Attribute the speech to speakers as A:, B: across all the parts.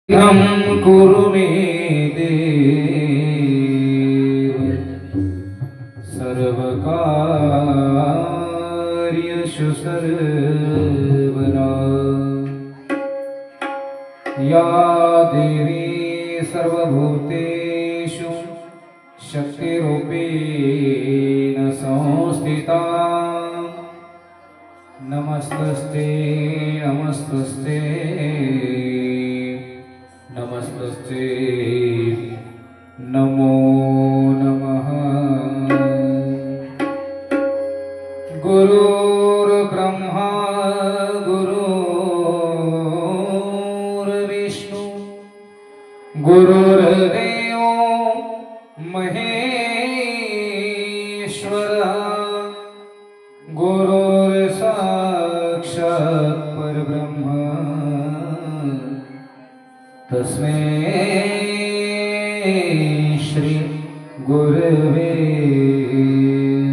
A: हम कुरु मे देव सर्वकार्येषु सर्वदा या देवी सर्वभूतेषु शक्तिरूपेण संस्थिता नमस्तस्ते नमस्तस्ते नमस्तस्ते नमो नमः। गुरुर्ब्रह्मा गुरुर्विष्णु गुरुर्देवो महेश्वरः गुरुर्साक्षात् परब्रह्म तस्मै श्री गुरवे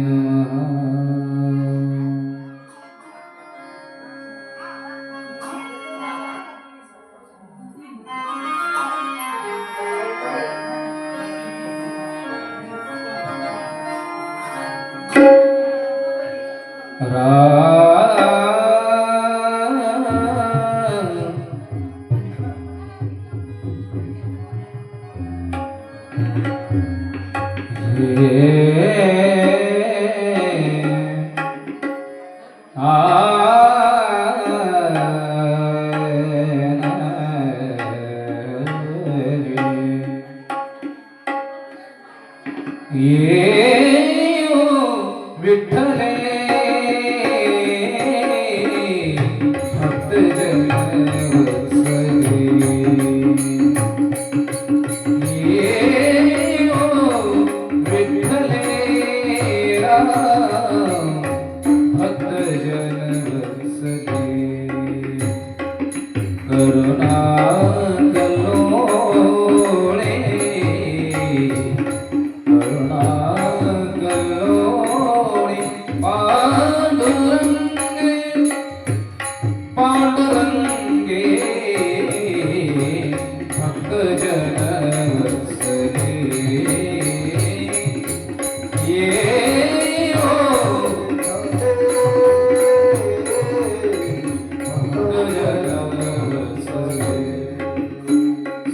A: नमः। विठ्ठले भक्तजन वत्सले विठ्ठले भक्तजन वत्सले करुणा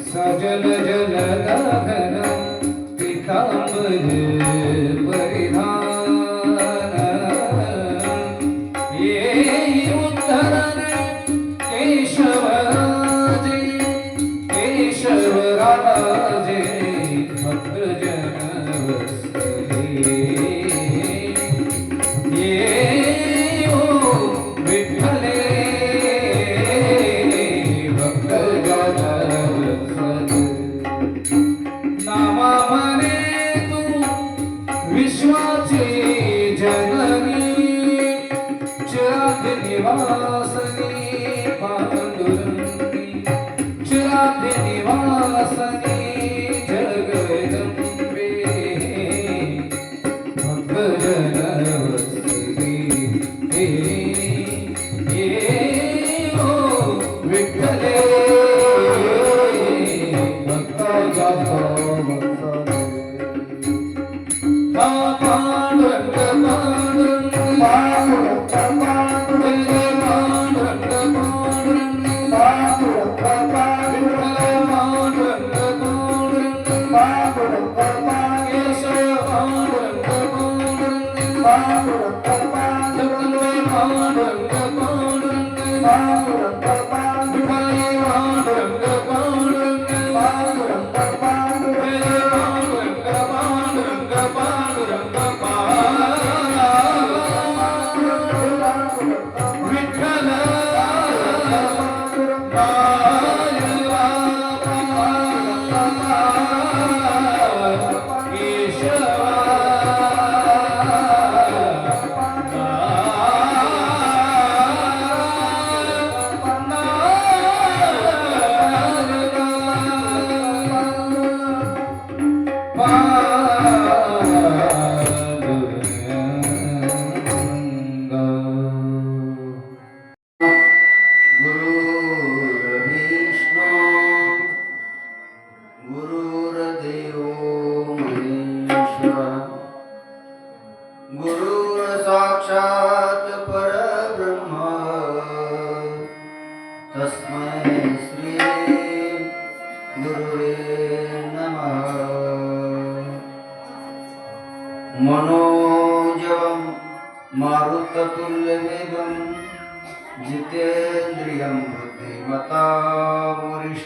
A: सजल जलदघन पीतांबर परिधान ये उद्धरण केशवराजे केशवराजे भक्तजन वत्सले ये विठ्ठले विश्वाची जननी चिरात निवासनी पांडुरंगी चिरात निवासनी जगदंबे भक्तजन वत्सले विठ्ठले भक्तजन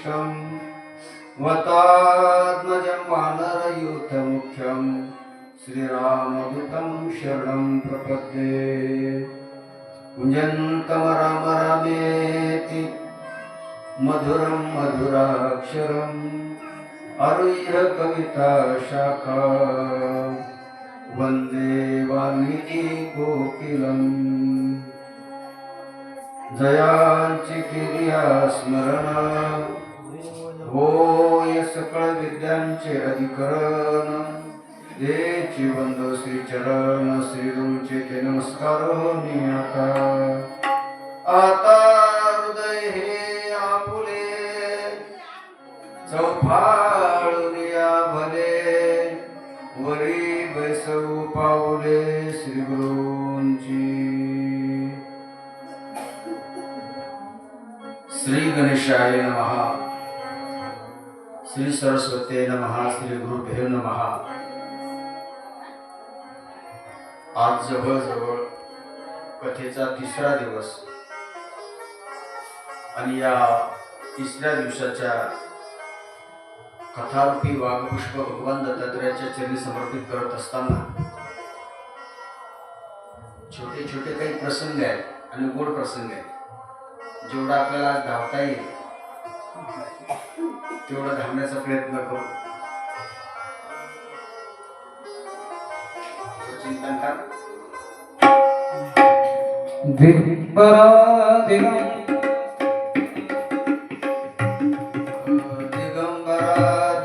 B: वसिष्ठं वतात्मजं वानरयूथमुख्यं श्रीरामदूतं शरणं प्रपद्ये। कुञ्जन्तं राम रामेति मधुरं मधुराक्षरम् आरुह्य कविता शाखा वन्दे वाल्मीकि कोकिलम्। जयांची किरिया स्मरण होय सकळ विद्यांचे अधिकरण। देची वंदो श्रीचरण श्रीगुरूचे ते नमस्कार नियाता। आता हृदय हे आपुले चौफाळुनिया भले वरी बैसऊ पाऊले श्री गुरूंची। श्री गणेशाय नमः, श्री सरस्वती नमः, श्री गुरुभ्यो नमः। आज जवळजवळ कथेचा तिसरा दिवस आणि या तिसऱ्या दिवसाच्या कथारूपी वाघपुष्प भगवान दत्तात्रयाच्या चरणी समर्पित करत असताना छोटे छोटे काही प्रसंग आहेत आणि गोड प्रसंग आहेत। जेवढा आपल्याला धावता येईल तेवढा धावण्याचा प्रयत्न करू। चिंतन कर।
A: दिगंबरा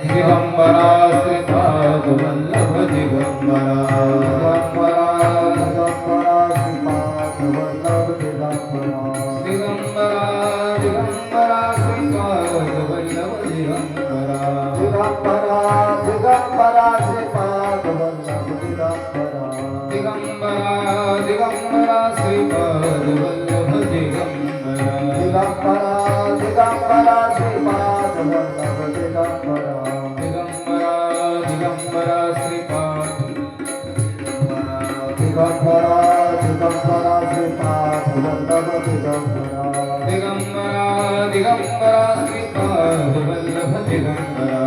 A: दिगंबरा श्रीपाद वल्लभ दिगंबरा दिगंबरा दिगंबरा श्रीपाद वल्लभ दिगंबरा दिगंबरा दिगंबरा श्रीपाद वल्लभ दिगंबरा दिगंबरा दिगंबरा श्रीपाद वल्लभ दिगंबरा दिगंबरा दिगंबरा श्रीपाद वल्लभ दिगंबरा दिगंबरा दिगंबरा श्रीपाद दिगंबरा दिगंबरा श्रीपाद वल्लभ दिगंबरा दिगंबरा दिगंबरा श्रीपाद वल्लभ दिगंबरा श्रीपाद वल्लभ दिगंबरा दिगंबरा दिगंबरा श्रीपाद वल्लभ दिगंबरा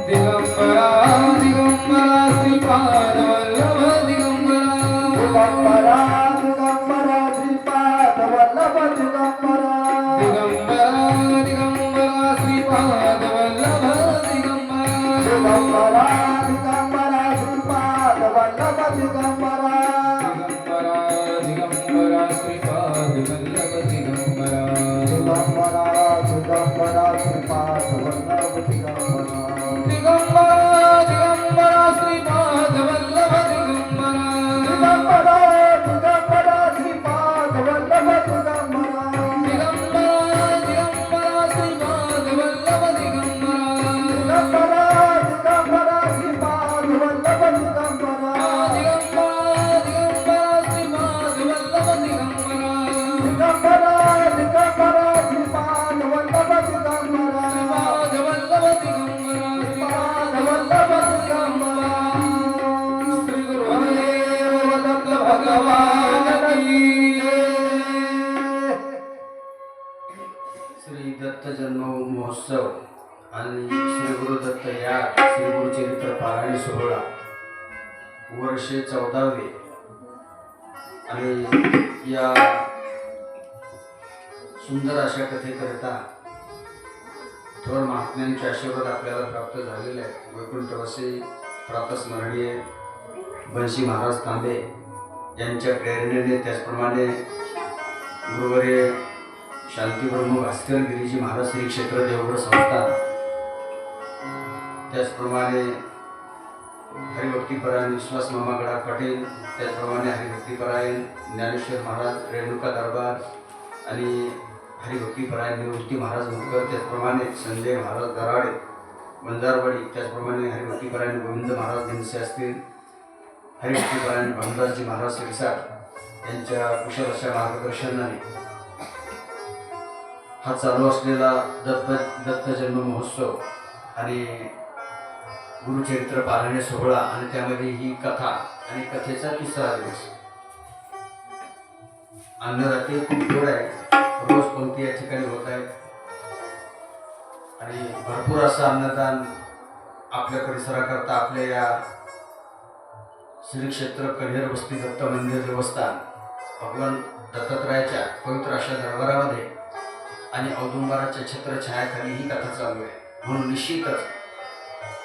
A: दिगंबरा दिगंबरा श्रीपाद वल्लभ दिगंबरा दिगंबरा दिगंबरा श्रीपाद वल्लभ दिगंबरा दिगंबरा दिगंबरा श्रीपाद वल्लभ दिगंबरा दिगंबरा दिगंबरा श्रीपाद वल्लभ दिगंबरा दिगंबरा दिगंबरा श्रीपाद वल्लभ दिगंबरा दिगंबरा दिगंबरा श्रीपाद वल्लभ दिगंबरा दिगंबरा दिगंबरा श्रीपाद वल्लभ दिगंबरा दिगंबरा दिगंबरा श्रीपाद वल्लभ दिगंबरा दिगंबरा दिगंबरा श्रीपाद वल्लभ दिगंबरा दिगंबरा दिगंबरा श्रीपाद वल्लभ दिगंबरा दिगंबरा दिगंबरा श्रीपाद वल्लभ दिगंबरा श्रीपाद वल्लभ दिगंबरा श्रीपाद वल्लभ दिगंबरा। श्री गुरुदेव दत्त भगवान की
B: श्री दत्त जन्म महोत्सव आणि श्री गुरुदत्त या श्री गुरुचरित्र पारायण सोहळा वर्षे 14वे आणि या सुंदर अशा कथेकरिता थोर महात्म्यांचे आशीर्वाद आपल्याला प्राप्त झालेले आहेत। वैकुंठवासी प्रातस्मरणीय बंशी महाराज तांबे यांच्या प्रेरणेने, त्याचप्रमाणे गुरुवर्य शांतीब्रह्म भास्कर गिरीजी महाराज श्री क्षेत्र देवगड संस्थान, त्याचप्रमाणे हरिभक्तीपरायण विश्वास मामा गडा पटेल, त्याचप्रमाणे हरिभक्तीपरायण ज्ञानेश्वर महाराज रेणुका दरबार आणि हरिभक्तीपरायण निवृत्ती महाराज मुरकर, त्याचप्रमाणे संजय महाराज दराडे बंजारवाडी, त्याचप्रमाणे हरिभक्तीपरायण गोविंद महाराज दिनसे असतील, हरिभक्तीपरायण भामदासजी महाराज सिरसाट यांच्या कुशल अशा मार्गदर्शनाने हा चालू असलेला दत्त जन्म महोत्सव आणि गुरुचरित्र पारायण सोहळा आणि त्यामध्ये ही कथा आणि कथेचा तिसरा दिवस। अन्नदाते खूप गोड आहे. रोज पंक्ती या ठिकाणी होत आहे आणि भरपूर असं अन्नदान आपल्या परिसराकरता आपल्या या श्री क्षेत्र कन्हेर वस्ती दत्त मंदिर देवस्थान भगवान दत्तात्रयाच्या पवित्र अशा दरबारामध्ये आणि औदुंबराच्या छत्रछायाखाली ही कथा चालू आहे. म्हणून निश्चितच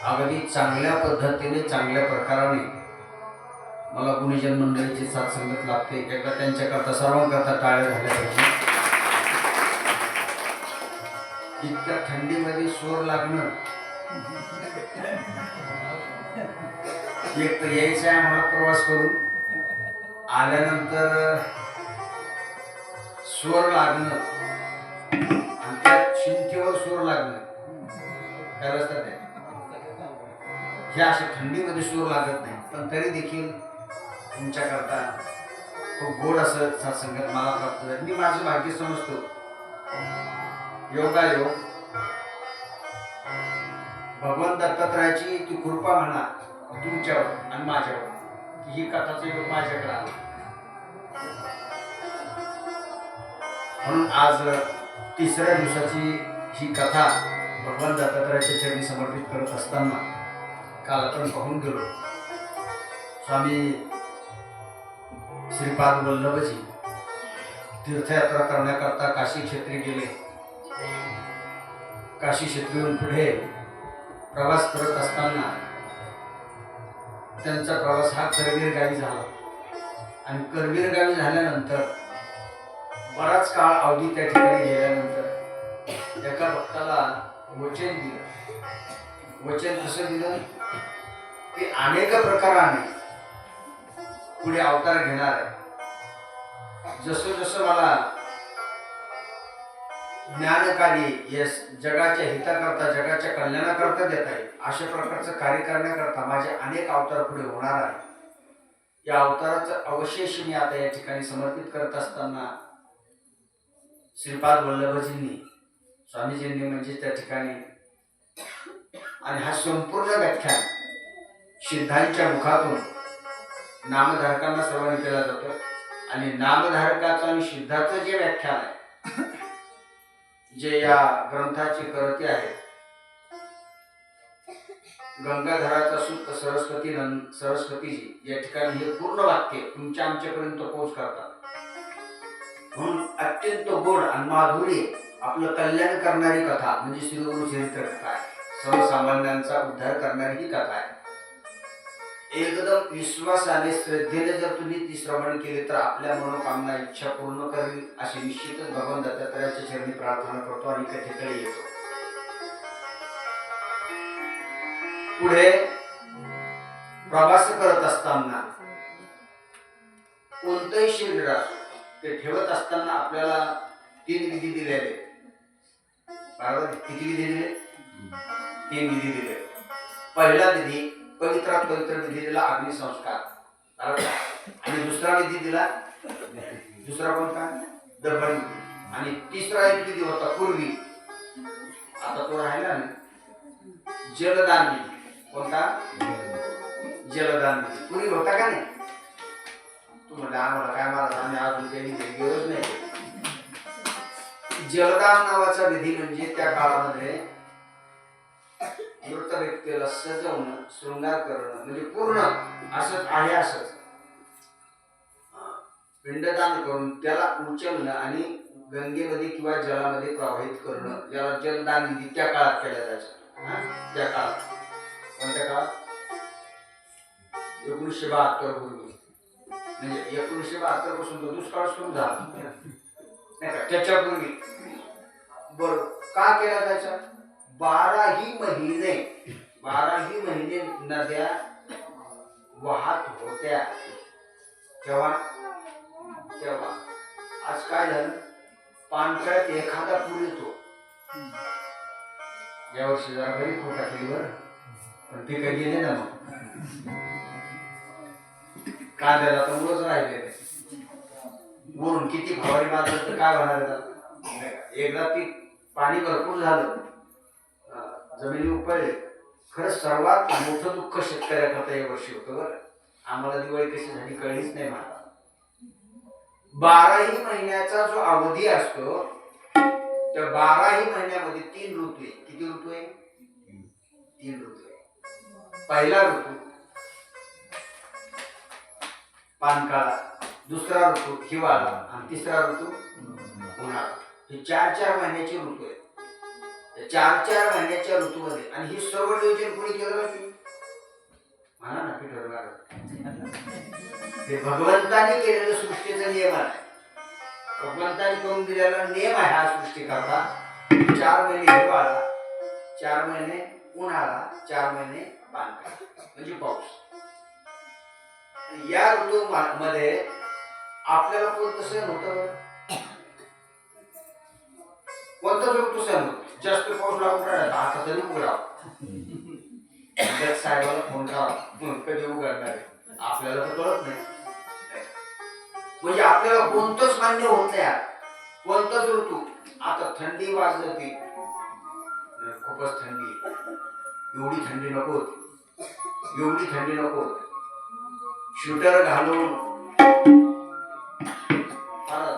B: अगदी चांगल्या पद्धतीने चांगल्या प्रकाराने मला गुणीजन मंडळीची साथ संगत लागते. एकदा त्यांच्याकरता सर्वांकरता टाळ्या झाल्या पाहिजे. इतक्या थंडीमध्ये स्वर लागणं, एक तर यायचं आहे आम्हाला प्रवास करून, आल्यानंतर स्वर लागणं आणि त्या शिंकेवर स्वर लागणं काय असतात ते, हे अशा थंडीमध्ये सूर लागत नाही. पण तरी देखील तुमच्याकरता खूप गोड असं सत्संगत मला प्राप्त झालं. मी माझं भाग्य समजतो. योगायोग भगवान दत्तात्रयाची ती कृपा म्हणा तुमच्यावर आणि माझ्यावर, ही कथाचा योग माझ्याकडे आला. म्हणून आज तिसऱ्या दिवसाची ही कथा भगवान दत्तात्रयाच्या चरणी समर्पित करत असताना काल आपण पाहून गेलो. स्वामी श्रीपाद वल्लभजी तीर्थयात्रा करण्याकरता काशी क्षेत्री गेले. काशी क्षेत्रीहून पुढे प्रवास करत असताना त्यांचा प्रवास हा करवीर गावी झाला आणि करवीर गावी झाल्यानंतर बराच काळ अवधी त्या ठिकाणी गेल्यानंतर एका भक्ताला वचन दिलं. वचन कसं दिलं की अनेक प्रकाराने पुढे अवतार घेणार आहे. जसं जसं मला ज्ञानकार्य यस जगाच्या हिताकरता जगाच्या कल्याणाकरता देता येईल अशा प्रकारचं कार्य करण्याकरता माझे अनेक अवतार पुढे होणार आहे. या अवताराचं अवशेष मी आता या ठिकाणी समर्पित करत असताना श्रीपाद वल्लभजींनी स्वामीजींनी म्हणजे त्या ठिकाणी आणि हा संपूर्ण व्याख्यान सिद्धांच्या मुखातून नामधारकांना सर्वांनी केला जातो आणि नामधारकाचं आणि सिद्धाचं जे व्याख्यान आहे जे या ग्रंथाचे करते आहेत गंगाधराचा सुत सरस्वतीजी या ठिकाणी हे पूर्ण वाक्य तुमच्या आमच्यापर्यंत पोहोच करतात. म्हणून अत्यंत गोड आणि माधुर्य आपलं कल्याण करणारी कथा म्हणजे श्री गुरु चरित्र कथा आहे. सर्वसामान्यांचा उद्धार करणारी ही कथा आहे. एकदम विश्वासाने श्रद्धेने जर तुम्ही ती श्रवण केली तर आपल्या मनोकामना इच्छा पूर्ण करेल अशी निश्चितच भगवान दत्तात्रयाच्या चरणी प्रार्थना करतो आणि कथेकडे येतो. पुढे प्रवास करत असताना कोणतंही शरीर असो ते ठेवत असताना आपल्याला 3 विधी दिलेले. बरोबर? किती विधी दिले? 3 विधी दिले. पहिला विधी पवित्रात पवित्र विधी दिला अग्निसंस्कार. आणि दुसरा विधी दिला दुसरा कोणता? दफन. आणि तिसरा एक विधी होता पूर्वी आता तो राहिला ना जलदान विधी. कोणता? जलदान विधी. पूर्वी होता का नाही? तू म्हणलं आम्हाला काय मला आम्ही अजून काही गरज नाही. जलदान नावाचा विधी म्हणजे त्या काळामध्ये मृत व्यक्तीला सजवणं शृंगार करणं म्हणजे पूर्ण असंच आहे असंच पिंडदान करून त्याला उचलणं आणि गंगेमध्ये किंवा जलामध्ये प्रवाहित करणं याला जलदान विधी त्या काळात केला जायचा. त्या काळात कोणत्या काळात? 1972 पूर्वी म्हणजे 1972 पासून तो दुष्काळ सुरू झाला नाही का? त्याच्यापूर्वी बरं का केला जायचा? 12ही महिने नद्या वाहत होत्या. तेव्हा आज काय झालं? पानकळ्यात एखादा पूर येतो. यावर्षी जरा घरी खोटा केली बरं पण ते काही गेले ना मग कांद्याला तर मुळच राहिले. वरून किती फवारी मारलं तर काय होणार? एकदा पीक पाणी भरपूर झालं जमिनी उपळले. खरंच सर्वात मोठं दुःख शेतकऱ्याकरता या वर्षी होतं बरं. आम्हाला दिवाळी कशी झाली कळलीच नाही मला. 12ही महिन्याचा जो अवधी असतो त्या 12ही महिन्यामध्ये 3 ऋतू आहे. किती ऋतू आहे? 3 ऋतू आहे. पहिला ऋतू पानकाळा, दुसरा ऋतू हिवाळा आणि तिसरा ऋतू उन्हाळा. हे 4 महिन्याचे ऋतू आहेत. त्या 4 महिन्याच्या ऋतूमध्ये आणि ही सर्व नियोजन कोणी केलं पाहिजे? म्हणा ना ठरवणार. हे भगवंताने केलेलं सृष्टीचा नियम आहे. भगवंताने करून दिलेला नियम आहे हा सृष्टी करता. 4 महिने हिवाळा, 4 महिने उन्हाळा, 4 महिने पानकाळा म्हणजे पाऊस. या ऋतू मध्ये आपल्याला कोणतं सण होतं? कोणता ऋतू सण होतो? जास्त पाऊस लागून राहिला आता तरी उघडाव साहेबाला फोन करावा कधी उघडणार आहे आपल्याला तर कळत नाही. म्हणजे आपल्याला कोणतंच मान्य होत नाही. कोणताच ऋतू. आता थंडी वाजते, खूपच थंडी, एवढी थंडी नको होती, एवढी थंडी नको होती. शूटर घालून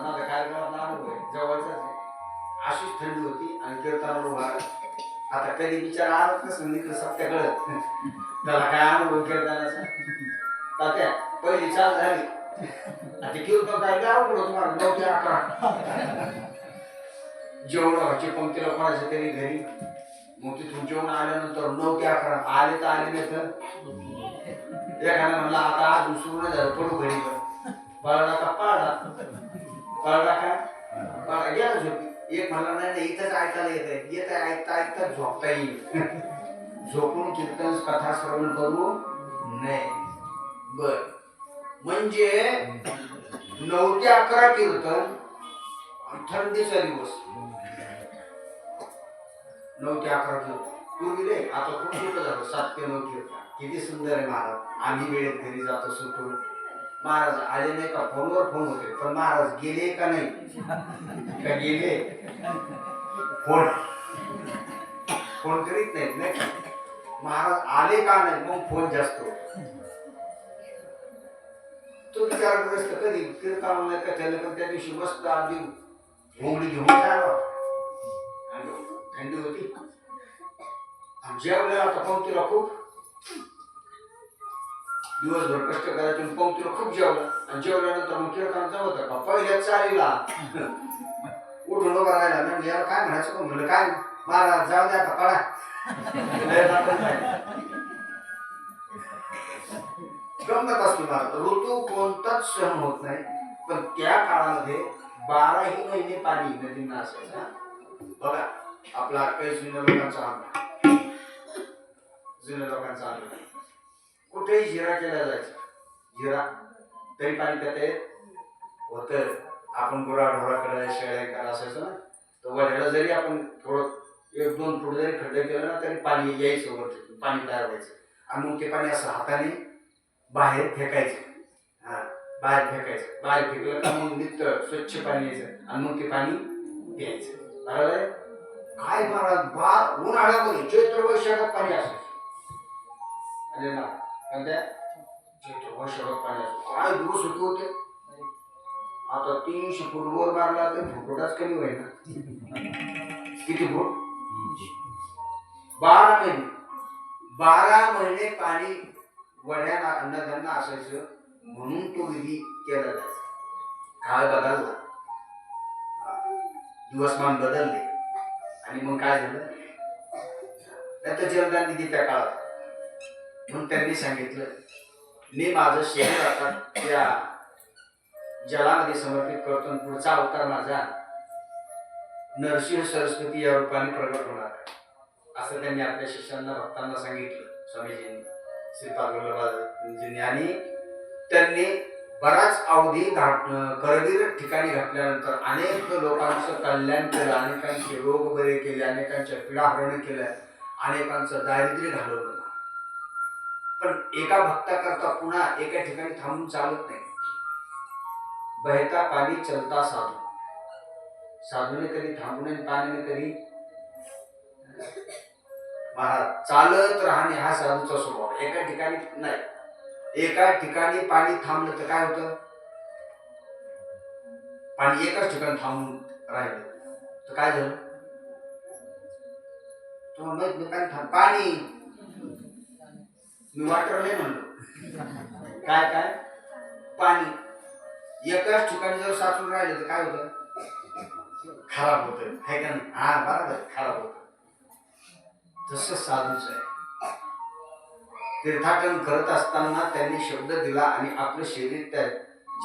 B: माझ्या कार्यक्रमात अनुभव आहे, जवळचाच आहे. अशीच थंडी होती आणि कीर्तनाला उभा. आता कधी विचार आलाच नसेल इकडे सत्य कळत त्याला काय अनुभव कीर्तनाचा. तात्या पहिली चाल झाली आता कीर्तन काय अवघड होत मला 9 ते 11 जेवण व्हायची पंक्तीला कोणाच्या तरी घरी. मग तिथून जेवण आल्यानंतर 9 ते 11 आले तर आले नाही तर एखादा म्हणला आता अजून सुरू नाही झालं पडू घरी पळला का पाळला, पाळला का पाळला गेला झोपी. एक म्हणला नाही इथंच ऐकायला येत आहे ऐकता ऐकता झोपता येईल. झोपून कीर्तन कथा श्रवण करू नये. बर म्हणजे 9 ते 11 कीर्तन थंडीचा दिवस. 9 ते 11 कीर्तन पूर्वी रे आता खूप सोपं झालं. 7 ते 9 कीर्तन किती सुंदर आहे महाराज. आम्ही वेळेत घरी जातो सुटून. महाराज आले नाही का फोनवर फोन होते पण महाराज गेले का नाही का गेले फोन फोन करीत नाहीत नाही का. महाराज आले का नाही मग फोन जास्त होतो. तो विचार करत कधी कीर्तन नाही का त्याला पण त्या दिवशी मस्त अगदी घोंगडी घेऊन जायला थंडी होती. जेवलं आता पंक्तीला खूप दिवसभर कष्ट करायचे पंक्तीला खूप जेवलं आणि जेवल्यानंतर मग कीर्तन जमत का पहिल्या चालीला उठून उभा राहिला. म्हणजे याला काय म्हणायचं कोण म्हणलं काय महाराज जाऊ द्या का पडा. गंमत असते महाराज. ऋतू कोणताच सहन होत नाही पण त्या काळामध्ये 12ही महिने पाणी नदींना असायचं. बघा आपला काही जुन्या लोकांचा अनुभव, जुन्या लोकांचा अनुभव कुठेही जिरा केला जायचा. जिरा तरी पाणी त्यात होत. आपण गुराढोराकडे शेळ्या करा असायचं ना तर वड्याला जरी आपण थोडं 1-2 फूट जरी खड्डे केलं ना तरी पाणी यायचं वरती, पाणी तयार व्हायचं आणि मग ते पाणी असं हाताने बाहेर फेकायचं. हा बाहेर फेकायचं. बाहेर फेकलं का मग निघतं स्वच्छ पाणी यायचं आणि मग ते पाणी प्यायचं. बरोबर काय महाराज उन्हाळ्यामध्ये चैत्र वैशाखात पाणी असायचं. अरे ना चैत्र वैशाखात पाणी असतं. काय दिवस होते. आता 300 फूट वर मारला तर फुटोटाच कमी व्हायला. किती फूट? 12 महिने पाणी वड्या अन्नधान्य असायचं म्हणून तो विधी केला जायचा. काळ बदलला, दिवसमान बदलले आणि मग काय झालं त्याचं जलदान दिली त्या काळात. म्हणून त्यांनी सांगितलं मी माझं शरीर आता त्या जलामध्ये समर्पित करतो आणि पुढचा अवतार माझा नरसिंह सरस्वती या रूपाने प्रगट होणार आहे असं त्यांनी आपल्या शिष्यांना भक्तांना सांगितलं स्वामीजींनी, श्रीपाद वल्लभाजींनी. आणि त्यांनी बराच अवधी करवीर ठिकाणी घातल्यानंतर अनेक लोकांचं कल्याण केलं, अनेकांचे रोग बरे केले, अनेकांच्या पीडा हरण केल्या, अनेकांचं दारिद्र्य घालवलं. पण एका भक्ताकरता पुन्हा एका ठिकाणी थांबून चालत नाही. बहता पाणी चलता साधू. साधूने कधी थांबू नये, पाण्याने कधी महाराज चालत राहणे हा साधूचा स्वभाव. एका ठिकाणी नाही. एका ठिकाणी पाणी थांबलं तर काय होतं? पाणी एकाच ठिकाणी थांबून राहिलं तर काय झालं? तुम्हाला माहित नाही काय थांब पाणी, मी वाटर नाही म्हणलो, काय काय पाणी एकाच ठिकाणी जर साचून राहिलं तर काय होतं? खराब होतं, है का नाही? हा बरोबर, खराब होतं. तसं साधूच आहे. तीर्थाटन करत असताना त्यांनी शब्द दिला आणि आपलं शरीर त्या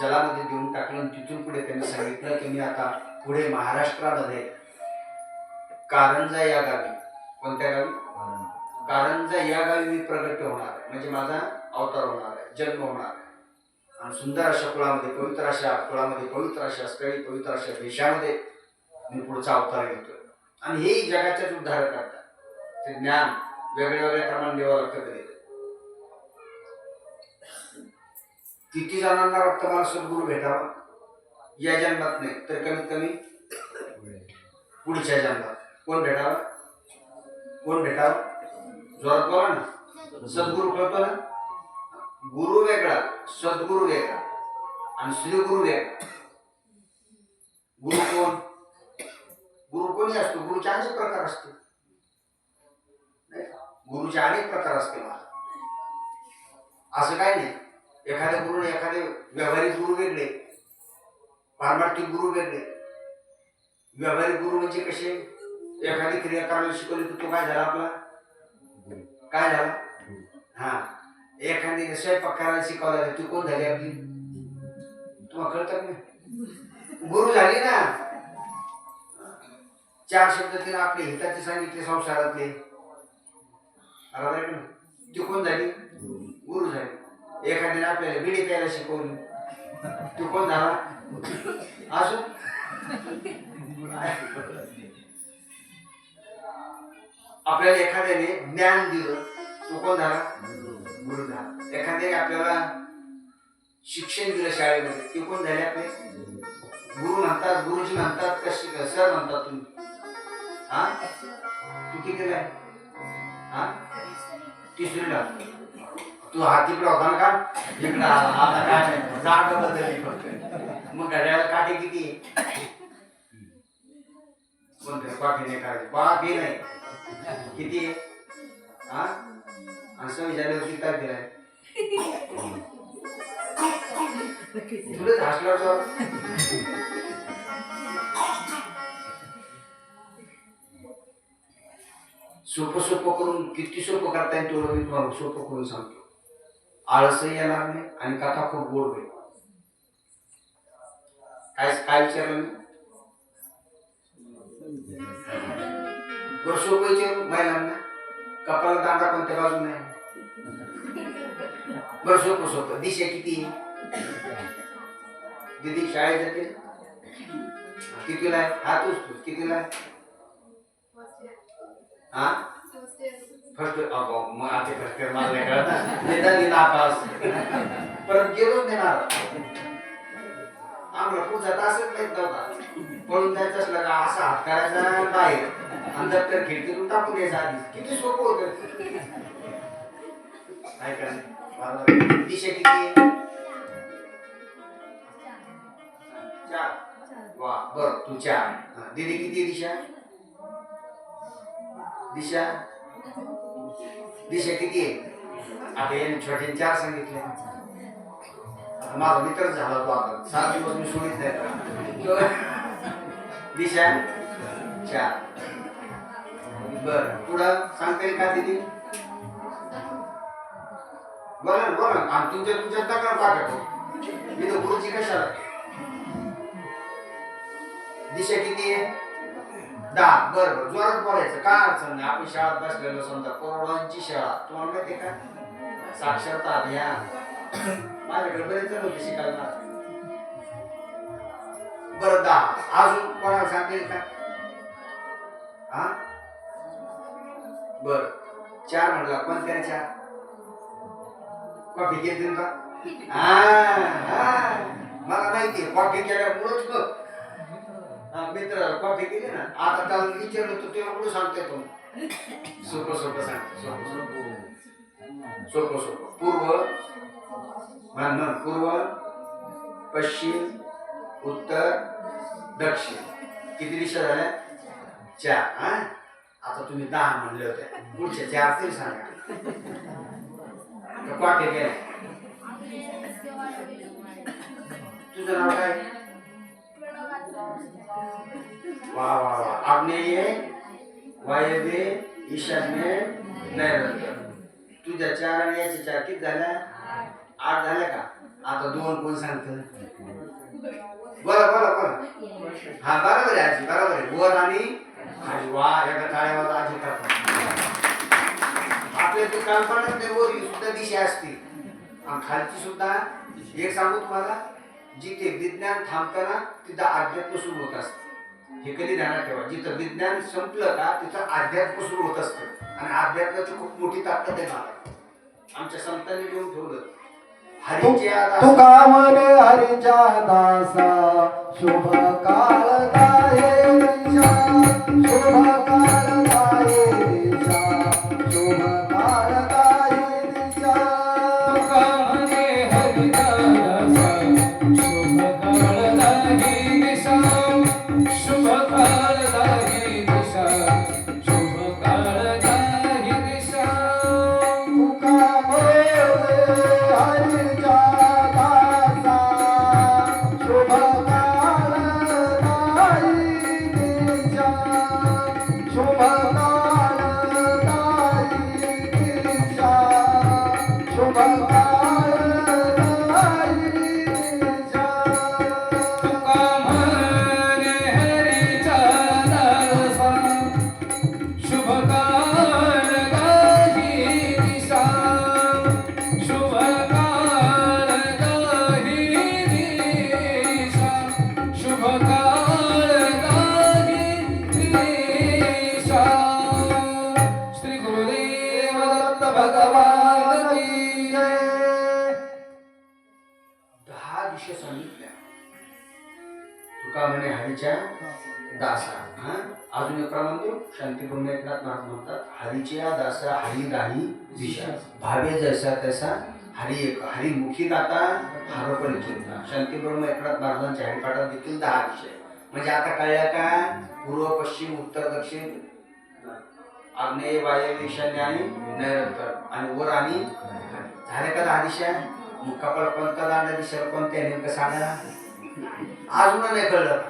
B: जलामध्ये देऊन टाकलं. तिथून पुढे त्यांनी सांगितलं की मी आता पुढे महाराष्ट्रामध्ये कारंजा या गावी, कोणत्या गावी? कारंजा या गावी मी प्रगट होणार आहे, म्हणजे माझा अवतार होणार आहे, जन्म होणार आहे. आणि सुंदर अशा कुळामध्ये, पवित्र अशा कुळामध्ये, पवित्र अशा स्थळी, पवित्र अशा देशामध्ये मी पुढचा अवतार घेतोय. आणि हे जगाच्याच उद्धार करतात. ते ज्ञान वेगळ्या वेगळ्या क्रमाने देवाला व्यक्त करीत. किती जणांना वाटतं मला सद्गुरू भेटावा? या जन्मात नाही तर कमीत कमी पुढच्या जन्मात. कोण भेटावा? कोण भेटावा? जोरात बोला ना. सद्गुरू कळतो ना? गुरु वेगळा, सद्गुरू वेगळा आणि श्रीगुरु वेगळा. गुरु कोण? गुरु कोणी असतो? गुरुचे अनेक प्रकार असते. गुरुचे अनेक प्रकार असते. मला असं काही नाही. एखाद्या गुरुने, एखादे व्यावहारिक गुरु वेगळे, पारमार्थिक गुरु वेगळे. व्यावहारिक गुरु म्हणजे कसे? एखादी क्रिया करायला शिकवली तर तो काय झाला? आपला काय झाला? हा. एखादी स्वयंपाक करायला शिकवला ती कोण झाली आपली? तुम्हाला कळतं नाही? गुरु झाली ना. 4 शब्द तिने आपले हिताचे सांगितले संसारातले, बरोबर का? ती कोण झाली? गुरु झाली. एखाद्याने आपल्याला बिडी प्यायला शिकवली, तू कोण झाला? असं आपल्याला एखाद्याने ज्ञान दिलं, तो कोण झाला? गुरु झाला. एखाद्याने आपल्याला शिक्षण दिलं शाळेमध्ये, ते कोण झाले आपले? गुरु म्हणतात, गुरुजी म्हणतात, कशी सर म्हणतात तुम्ही. हा, तू कितीला आहे? हा, 3रीला. तू हात तिकडे होता ना का? इकडं आता काय जागा बदलली फक्त. मग घड्याला काठी किती? कोणत्या पाठी नाही काढायची? पाठी नाही किती आहे? हा, असं विचारल्यावरती काय दिलाय? तुला हसल्यावर सोपं सोपं करून, किती सोपं करता येईल तेवढं मी तुम्हाला सोपं करून सांगतो. आळसही येणार नाही आणि कथा खूप गोड होईल. काय काय विचारलं मी? बरं सोपं विचारू महिलांना. कपाळाला दांडा कोणत्या बाजून नाही? बरं सोपं सोपं. दिशा किती? दीदी शाळेत जाते कितीला आहे? हा तूच तू कितीला आहे? हा, फर्स्ट. मग आता फर्स्ट इयर मला नाही कळत. निदान नापास परत गेलोच नाही ना. आम्हाला पुढचा तासच माहित नव्हता. पळून जायचं असलं का असा हात करायचा बाहेर आणि दप्तर खिडकीतून टाकून द्यायचं आधी. किती सोपं होतं. काय करायचं? दिशा किती? 4. वा, बरं तू 4. दीदी किती दिशा? दिशा दिशा किती आहे? आता यांनी छोटे 4 सांगितले. माझा मित्रच झाला तो. आता 7 दिवस मी सोडित नाही. दिशा 4. बर पुढं सांगता येईल का दीदी? बोला ना बोला. आणि तुमच्या तक्रार पाठवतो मी. तर गुरुजी कशाला? दिशा किती आहे? 10. बरोबर, जोरात बोलायचं, काय अडचण नाही. आपण शाळेत बसलेलो समजा, करोडांची शाळा, तुम्हाला माहिती का? साक्षरता अभियान. माझ्याकडे बरेच जण होते शिकायला. बरं 10. अजून कोणाला सांगेल का? हा, बर 4 म्हणला. कोणत्या 4? कॉफी घेतील का? मला माहिती कॉफी केल्यामुळंच मित्र कॉफी केली ना. आता त्याला विचारलं तर तुला कुठं सांगते तू? सोपं सोपं सांगतो. सोपं सोपं. पूर्व, पूर्व, पश्चिम, उत्तर, दक्षिण. किती दिशा झाल्या? 4. हा, आता तुम्ही 10 म्हणले होते, पुढचे 4 तरी सांगा. क्वाटे गेले. तुझं नाव काय? वा वा वा. आग्नेय, वायव्य, ईशान्य, नैऋत्य. तुझ्या 4 आणि याच्या 4 किती झाल्या? 8 झाल्या का? आता 2 कोण सांगतं? बोला बोला बोला. हा बरोबर आहे आजी, बरोबर आहे. वर आणि खाली. वा, एका टाळ्यावर आजी करतात. आपल्या ते काम पडत नाही. वर सुद्धा दिशा असते आणि खालची सुद्धा. एक सांगू तुम्हाला, जिथे विज्ञान थांबतं ना तिथं अध्यात्म सुरू होत असतं. हे कधी ध्यानात ठेवा. जिथं विज्ञान संपलं का तिथं अध्यात्म सुरू होत असतं. आणि अध्यात्माची खूप मोठी ताकद आहे मला. आमच्या संतांनी लिहून ठेवलं.
A: तुका म्हणे हरीच्या दासा शुभ काळ गाये दिशा, शुभ काळ गाये दिशा, शुभ काळ गाये दिशा. तुका म्हणे हरीच्या दासा शुभ काळ गाये दिशा, शुभ काळ गाये दिशा, शुभ काळ गाये दिशा. तुका म्हणे हरीच्या दासा शुभ काळ गाये दिशा, शुभ काळ गाये दिशा, शुभ काळ गाये दिशा. तुका म्हणे हरीच्या दासा शुभ काळ गाये दिशा, शुभ काळ गाये दिशा, शुभ काळ गाये दिशा. श्री गुरुदेव दत्त भगवान की जय.
B: 10 दिशा सांगितल्या. तुका म्हणे हरीच्या दासा. हा, अजून एक प्रमाण देऊ. शांती ब्रह्मेकनाथ महाराज म्हणतात, हरीच्या दासा हरी राही दिशा, भावे जैसा तैसा हरी एक. हरिमुखी दाता हरपण चिंता. शांती ब्रह्मेकनाथ महाराजांच्या हरिपाठात देखील 10 दिशा आहे. म्हणजे आता कळल्या का? पूर्व, पश्चिम, उत्तर, दक्षिण, आग्नेय, वायव्य, ईशान्य आणि नैऋत्य आणि वर आणि खाली. झाल्या का 10 दिशा? मग कपाळ कोणता दांडा दिशा कोणत्या नेमकं सांगा. अजून नाही कळलं.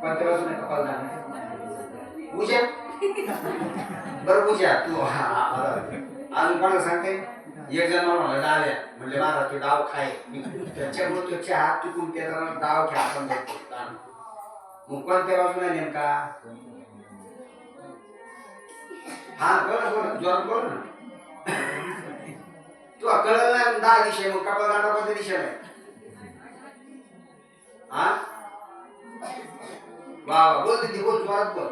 B: कोणत्या बाजूने कपाल दांडा? पूजा. बरं पूजा तू. अजून कोणाला सांगते? एक जण म्हणाला डाव्या. म्हणले महाराज तू डाव खाय. त्याच्यामुळे तुझे हात टिकून ते डाव घ्या आपण. मग कोणत्या बाजूला नेमका? हा बोल बोल, जोरात बोल ना. तू कळलं ना 10 दिशा. मग कपाल दांडा कोणत्या दिशेला आहे? हा वा वा, बोल तिथे बोल, जोरात बोल.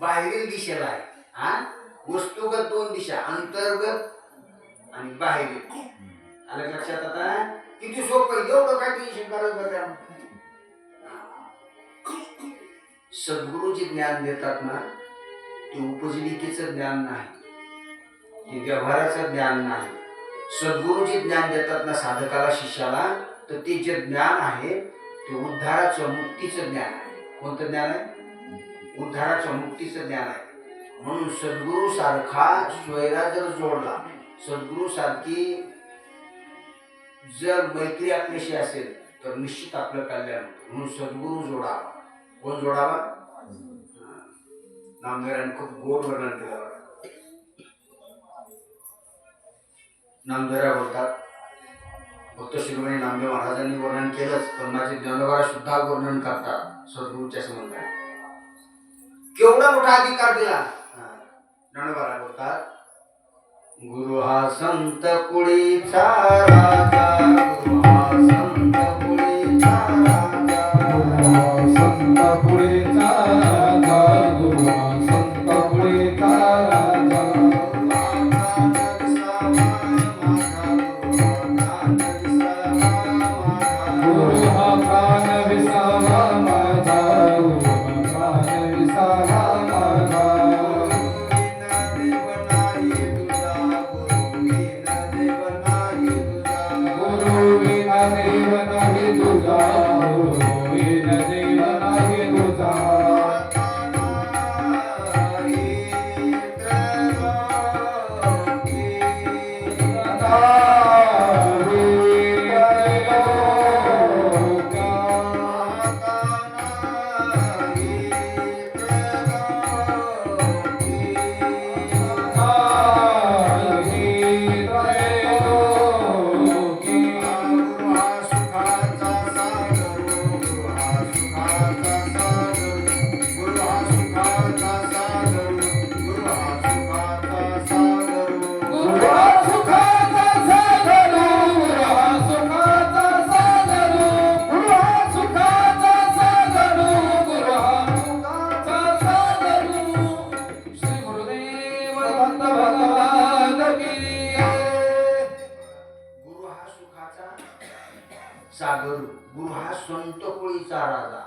B: बाहेरील दिशेला आहे. हा, वस्तुगत 2 दिशा, अंतर्गत आणि बाहेरील. आलं लक्षात आता? किती सोपं. एवढं काय टेन्शन करायचं बघा. सद्गुरूचे ज्ञान देतात ना ते उपजीविकेचं ज्ञान नाही, ते व्यवहाराचं ज्ञान नाही. सद्गुरूचे ज्ञान देतात ना साधकाला, शिष्याला, तर ते जे ज्ञान आहे ते उद्धाराचं, मुक्तीचं ज्ञान आहे. कोणतं ज्ञान आहे? उद्धाराचं, मुक्तीचं ज्ञान आहे. म्हणून सद्गुरू सारखा सोयरा जर जोडला, सद्गुरू सारखी जर मैत्री आपल्याशी असेल तर निश्चित आपलं कल्याण होतं. म्हणून सद्गुरू जोडावा. कोण जोडावा? नामदेवांनी खूप गोड वर्णन केलं. नामदेव बोलतात, फक्त शिरोमणी नामदेव महाराजांनी वर्णन केलंच, पण माझे ज्ञानोबा सुद्धा वर्णन करतात सद्गुरूच्या संबंधात. केवढा मोठा अधिकार दिला. ज्ञानोबा बोलतात, गुरु हा संत कुळीचा राजा, गुरु हा संत कुळीचा राजा, गुरु हा संत कुळीचा राजा, गुरु हा संत कुळीचा राजा. गुरु हा प्राण विसावा माझा, गुरु हा प्राण विसावा माझा. गुरु विना सागर गुरु हा संत कोळीचा राजा.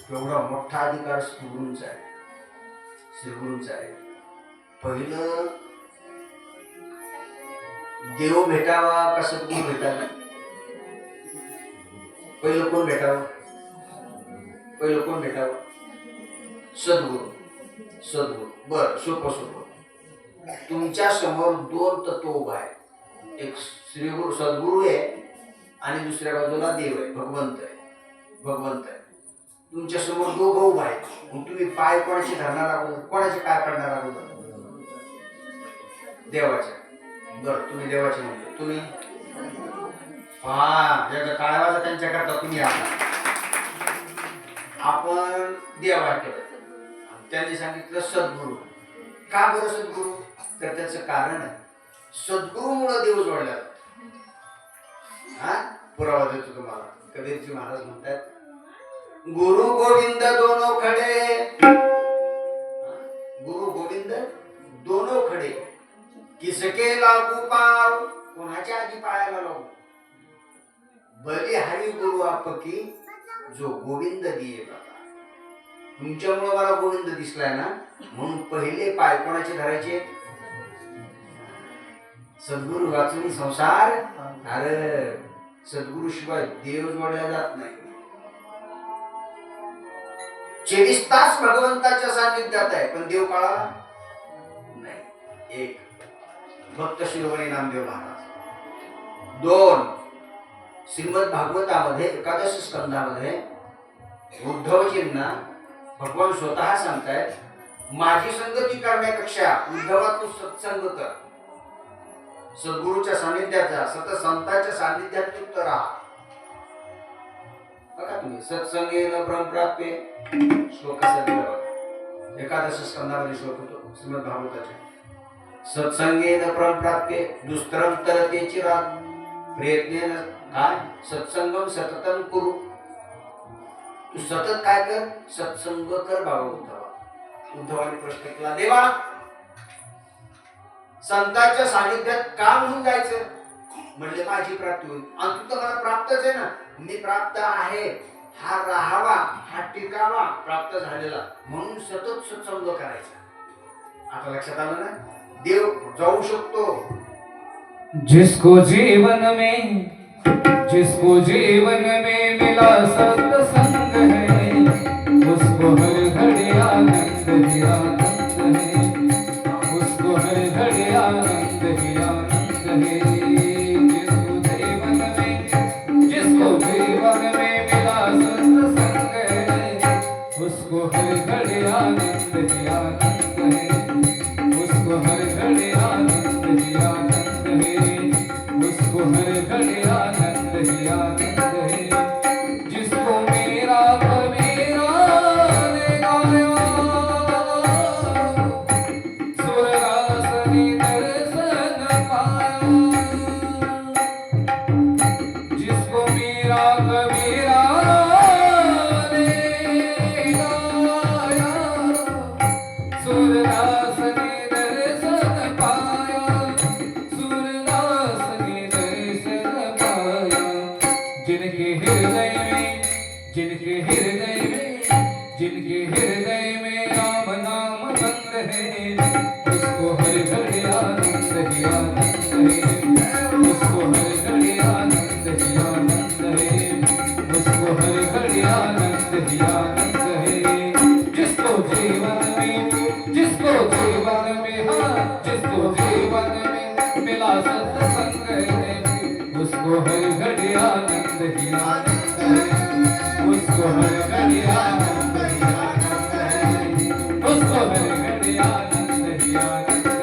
B: एवढा मोठा अधिकार श्रीगुरूंचा आहे, श्रीगुरूंचा आहे. पहिलं देव भेटावा का सद्गुरू भेटावा? पहिलं कोण भेटावं? पहिलं कोण भेटावं? सद्गुरू. सद्गुरू. बर, सोपं सोपं. तुमच्या समोर दोन तत्व उभा आहे. एक श्रीगुरु सद्गुरू आहे आणि दुसऱ्या बाजूला देव आहे, भगवंत आहे. भगवंत आहे. तुमच्या समोर दोघं उभा आहेत. मग तुम्ही पाय कोणाचे धरणार आहोत? कोणाचे काय पडणार आहोत? देवाचे. बर, तुम्ही देवाचे म्हणतो. तुम्ही हा ज्याचा काळावाचा त्यांच्याकरता तुम्ही आहात. आपण देवाकडे. त्यांनी सांगितलं सद्गुरू. का बरं सद्गुरू? तर त्याचं कारण आहे सद्गुरूमुळे देव जोडला. हा पुरावा देतो तुम्हाला. कबीरजी महाराज म्हणतात, गुरु गोविंद दोनो खडे. गुरु गोविंद दोनो खडे किसके लागू पाव. कोणाच्या आधी पायाला लागू? बली हरी गुरु आपकी जो गोविंद दिये बाबा. तुमच्यामुळे मला गोविंद दिसलाय ना, म्हणून पहिले पाय कोणाचे धरायचे? सद्गुरु वाचून संसार. अरे सद्गुरु शिवाय देव जोडला जात नाही. 24 तास भगवंताच्या सानिध्यात आहे, पण देव कळाला नाही. एक भक्त शिरोमणी नामदेव महाराज. 2 श्रीमद भागवतामध्ये एकादश स्कंदामध्ये उद्धवजींना भगवान स्वतः सांगतायत, माझी संगती करण्यापेक्षा उद्धवा तू सत्संग कर. सद्गुरूच्या सानिध्यात जा, सतत संतांच्या सानिध्यात युक्त राहा. बघा तुम्ही, सत्संगेन ब्रह्मप्राप्ये. श्लोक एकादश स्कंदामध्ये श्लोक होतो श्रीमद भागवताचे. सत्संगेन ब्रह्मप्राप्ये दुस्तरम तरते चिराग प्रयत्नेन. काय? सत्संगम सततम कुरु. तू सतत काय कर? सत्संग कर बाबा उद्धवा. उद्धवाने प्रश्न केला, देवा संतांच्या सानिध्यात का म्हणून जायचं? म्हणले माझी प्राप्ती होईल. आणि तू तर मला प्राप्तच आहे ना. मी प्राप्त आहे, हा राहावा, हा टिकावा प्राप्त झालेला, म्हणून सतत सत्संग करायचा. आता लक्षात आलं ना? देव जाऊ शकतो.
A: जिसको जीवन में मिला सत्संग है, उसको हर घड़ी आनंद ही आनंद है. उसको हर घड़ी आनंद ही आनंद है. जिसको जीवन में मिला सत्संग है, उसको हर घड़ी आनंद ही आनंद है. उसको हर घड़ी आनंद ही आनंद है. उसको हर घड़ी आनंद ही आनंद है. जिसको मेरा कबीरा ने गाया, सुरदासनी दर्शन पाया. जिसको मेरा कबीरा ने गाया, सुरदासनी दर्शन पाया. सुरदासनी दर्शन पाया. जिनके हृदय में राम नाम बंद है, उसको हर घड़ी आनंद ही आनंद है. उसको हर घड़ी आनंद ही आनंद है. उसको हर घड़ी आनंद ही आनंद है. जिसको जीवन में मिला सत्संग है, उसको हर घड़ी आनंद ही आनंद है. उसको हर घड़ी आनंद ही आनंद है. उसको हर घड़ी आनंद ही आनंद है.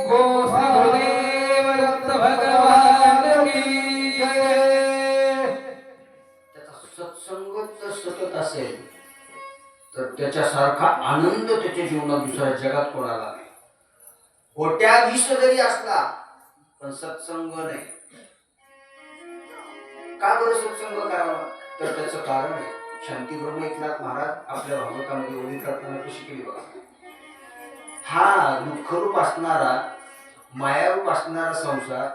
A: गो सदगुरुदेव दत्त भगवान की जय.
B: त्याचा सत्संगच जर सतत असेल तर त्याच्यासारखा आनंद त्याच्या जीवनात दुसऱ्या जगात कोणाला नाही. कोट्याधीश जरी असला पण सत्संग नाही. का बरं सत्संग करावा? तर त्याचं कारण आहे. शांती ब्रह्म एकनाथ महाराज आपल्या भागवतामध्ये ओळी करताना कशी केली बघा. हा दुःखरूप असणारा मायारूप असणारा संसार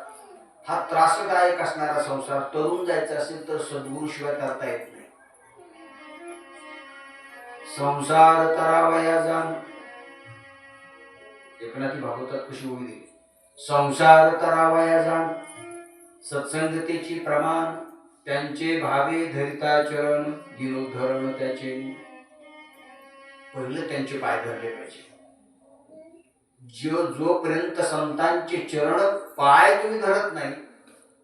B: हा त्रासदायक असणारा संसार तरुण जायचा असेल तर सद्गुरू शिवाय करता येत नाही. संसार तरावया जाण एकनाथी भागवतात कशी ओळी दिली. संसार तरावया जाण सत्संगतेची प्रमाण त्यांचे भावे धरिता चरण दिनोद्धरण त्याचे. पहिलं त्यांचे पाय धरले पाहिजे. जोपर्यंत संतांचे चरण पाय तुम्ही धरत नाही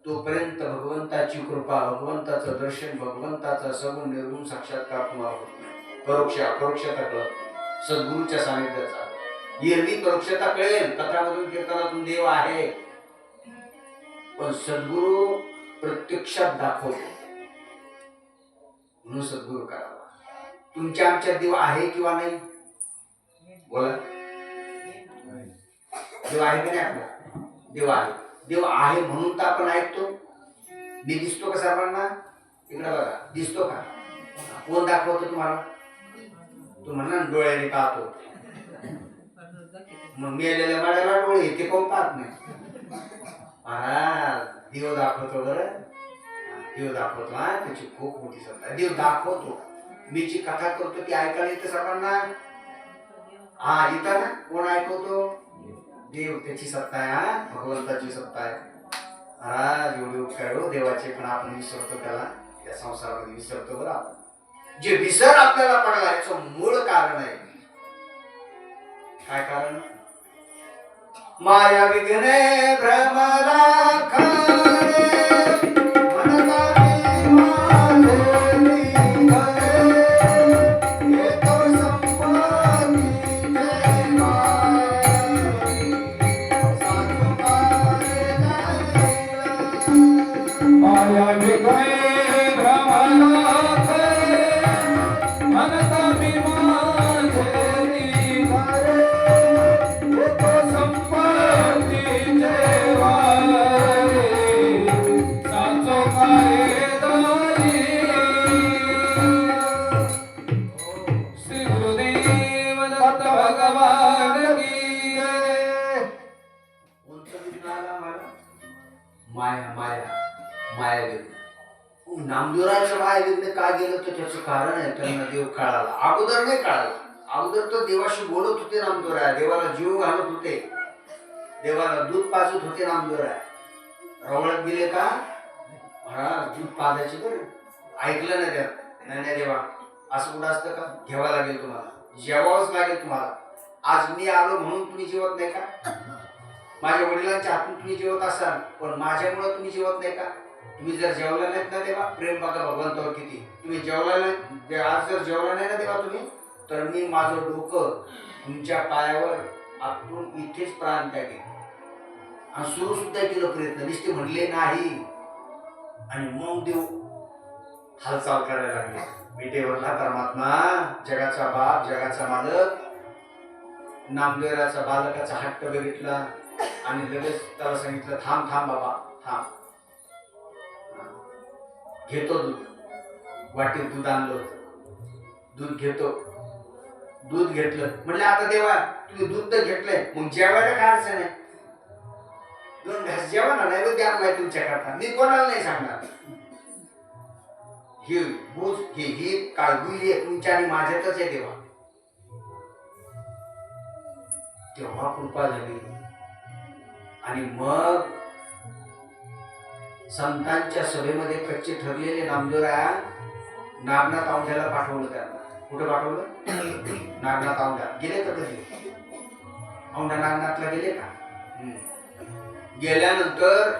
B: तोपर्यंत भगवंताची कृपा, भगवंताचं दर्शन, भगवंताचा सगुण निर्गुण साक्षात्कार तुम्हाला होत नाही. परोक्ष अपरोक्षता कळत सद्गुरूच्या सानिध्याचा. एरवी परोक्षता कळेल, कथामधून कीर्तनातून देव आहे, पण सद्गुरू प्रत्यक्षात दाखवतो. म्हणून सद्गुरू करावा. तुमच्या आमच्यात देव आहे किंवा नाही? बोला. देव आहे की नाही? आपला देव आहे. देव आहे म्हणून तर आपण ऐकतो. मी दिसतो का सर्वांना? इकडे बघा, दिसतो का? कोण दाखवतो तुम्हाला? तू म्हणा डोळ्याने पाहतो. मग मेलेल्या माड्याला डोळे ते कोण पाहत नाही. महाराज देव दाखवतो. बरं देव दाखवतो. हा त्याची खूप मोठी सत्ता. देव दाखवतो. मी जी कथा करतो ती ऐकायला येते सर्वांना. हा येतं ना? कोण ऐकवतो? देव. त्याची सत्ता आहे. हा भगवंताची सत्ता आहे. महाराज एवढे उपकार हो देवाचे, पण आपण विसरतो त्याला. या संसारामध्ये विसरतो. बरं आपण जे विसर आपल्याला पडला याचं मूळ कारण आहे. काय कारण? माया विघ्ने भ्रमला खाणे नामदेवराच्या माया विघ्न का गेलं तर त्याचं कारण आहे. त्यांना देव कळाला. अगोदर नाही कळाला. अगोदर तर देवाशी बोलत होते नामदेवराय. देवाला जीव घालत होते. देवाला दूध पाजत होते नामदेवराय. रवळत गेले का? महाराज दूध पाजायचे बरं. ऐकलं नाही त्या. नाही देवा असं कुठं असतं का? घ्यावं लागेल तुम्हाला. जेवावंच लागेल तुम्हाला. आज मी आलो म्हणून तुम्ही जेवत नाही का? माझ्या वडिलांच्या हातून तुम्ही जेवत असाल, पण माझ्यामुळे तुम्ही जेवत नाही का? तुम्ही जर जेवला नाहीत ना देवा, प्रेम बघा भगवंतावर किती. तुम्ही जेवला नाही, आज जर जेवला नाही ना देवा तुम्ही, तर मी माझं डोकं तुमच्या पायावर आपण इथेच प्राण टाकेन. आणि सुरू सुद्धा केलं प्रयत्न, नुसते म्हणले नाही. आणि मग देव हालचाल करायला लागले. मी देवरला परमात्मा, जगाचा बाप, जगाचा मालक. नामदेवराचा बालकाचा हट्ट बघितला आणि लगेच त्याला सांगितलं थांब थांब बाबा थांब. घेतो दूध. वाटीत दूध आणलं होतं. दूध घेतो. दूध घेतलं. म्हणलं आता देवा तुम्ही दूध तर घेतलंय, मग जेवायला काय अडचण आहे? 2 घास जेवा ना. नाही द्या नाही तुमच्या करता. मी कोणाला नाही सांगणार. ही बूज ही काळबुली तुमच्या आणि माझ्यातच आहे देवा. तेव्हा कृपा झाली. आणि मग संतांच्या सभेमध्ये कच्चे ठरलेले नामदेवराया नागनाथ औंढ्याला पाठवलं. त्यांना कुठं पाठवलं? नागनाथ औंढा. गेले का कधी? औंढा नागनाथला गेले का? गेल्यानंतर